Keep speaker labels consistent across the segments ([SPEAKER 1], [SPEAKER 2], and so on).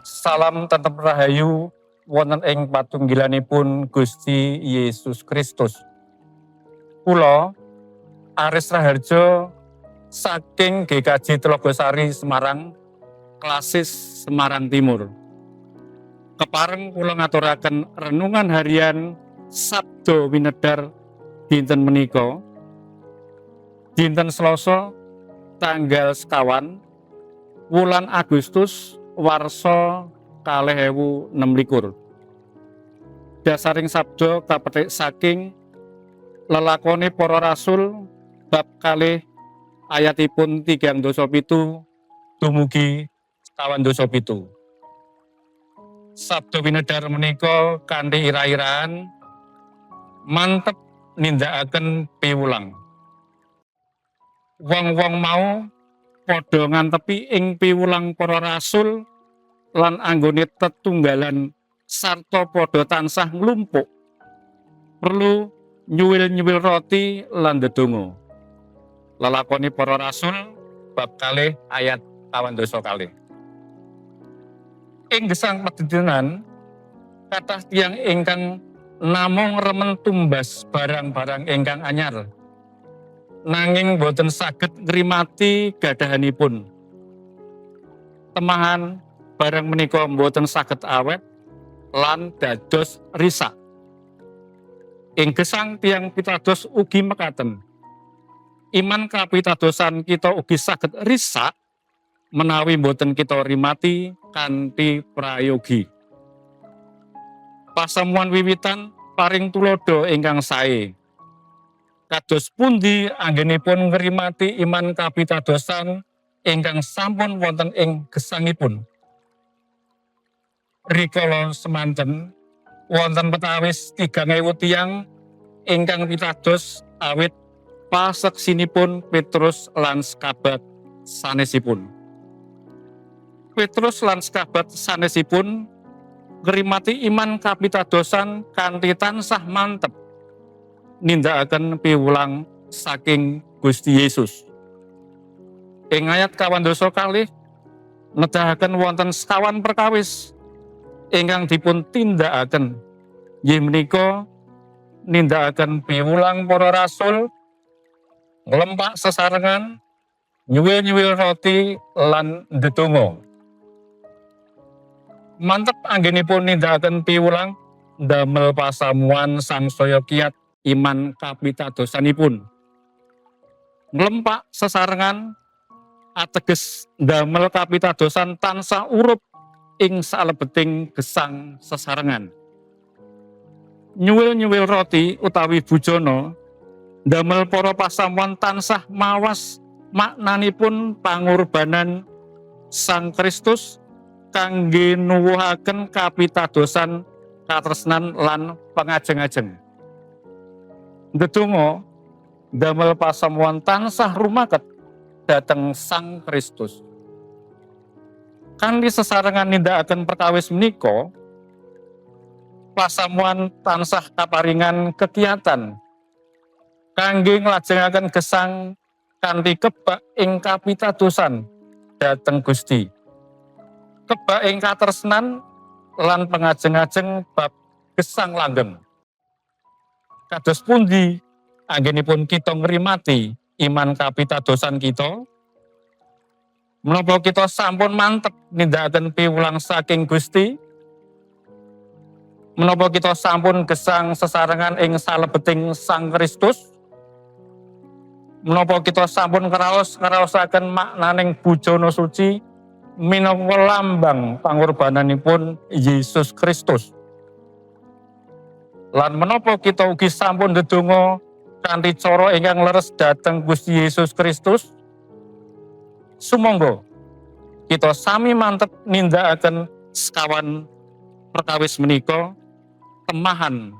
[SPEAKER 1] Salam tetep rahayu wonten ing patunggilanipun Gusti Yesus Kristus. Kula Aris Raharjo saking GKJ Tlogosari Semarang, Klasis Semarang Timur. Kepareng kula ngaturaken renungan harian Sabdo Winedar dinten menika, dinten Selasa tanggal sekawan wulan Agustus warsa 2026. Dasaring sabda kapetik saking lelakone para rasul bab kalih ayatipun 3:7 dumugi 1:7. Sabda winedar menika kanthi ira-iraan mantep nindakaken piwulang. Wong-wong mau padha ngantepi ing piwulang para rasul lan anggone tetunggalan sarta padha tansah nglumpuk. Perlu nyuwil-nyuwil roti lan ndedonga. Lelakone para rasul bab kalih ayat 1:kalih. Ing gesang padedenen kathah tiyang ingkang namung remen tumbas barang-barang ingkang anyar, nanging boten saged ngrimati gadahanipun. Temahan barang menika boten saged awet lan dados risak. Ing gesang tiyang pitados ugi mekaten. Iman kapitadosan kita ugi saged risak menawi boten kita rimati kanthi prayogi. Pasamuan wiwitan paring tulodo ingkang sae. Kados pundi anggenipun ngrimati iman kapitadosan ingkang sampun wonten ing gesangipun. Rikala semanten wonten petawis 3.000 tiyang ingkang pitados awit paseksinipun Petrus lan sekabat sanesipun. Petrus lan sekabat sanesipun ngrimati iman kapitadosan kanthi tansah mantep nindakaken piwulang saking Gusti Yesus. Ing ayat 2:kalih nedahaken wonten sekawan perkawis ingkang dipun tindakaken. Inggih menika nindakaken piwulang para rasul, nglempak sesarengan, nyuwil-nyuwil roti lan ndedonga. Mantep anggenipun nindakaken piwulang ndamel pasamuan sangsaya kiyat iman kapitadosanipun. Nglempak sesarengan ateges ndamel kapitadosan tansah urup ing salebeting gesang sesarengan. Nyuwil-nyuwil roti utawi bujana ndamel para pasamuan tansah mawas maknanipun pangorbanan Sang Kristus kangge nuwuhaken kapitadosan katresnan lan pangajeng-ajeng. Ndedonga ndamel pasamuan tansah rumaket dhateng Sang Kristus. Kanthi sesarengan nindakaken perkawis menika, pasamuan tansah kaparingan kekiyatan kangge nglajengaken gesang kanthi kebak ing kapitadosan dhateng Gusti. Kebak ing katresnan lan pangajeng-ajeng bab gesang langgeng. Kados pundi anggenipun kita ngrimati iman kapitadosan kita? Menapa kita sampun mantep nindakaken piwulang saking Gusti? Menapa kita sampun gesang sesarengan ing salebeting Sang Kristus? Menapa kita sampun ngaraosaken maknaning bujana suci minangka lambang pangorbananipun Yesus Kristus? Lan menapa kita ugi sampun ndedonga kanthi cara ingkang leres dhateng Gusti Yesus Kristus? Sumangga kita sami mantep nindakaken sekawan perkawis menika, temahan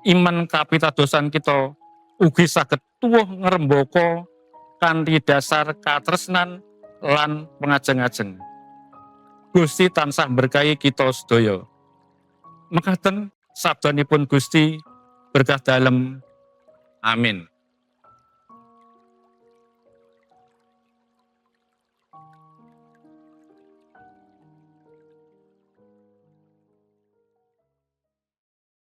[SPEAKER 1] iman kapitadosan kita ugi saged tuwuh ngrembaka kanthi dasar katresnan lan pangajeng-ajeng. Gusti tansah berkahi kita sedaya. Mekaten sabdanipun Gusti, berkah dalem. Amin.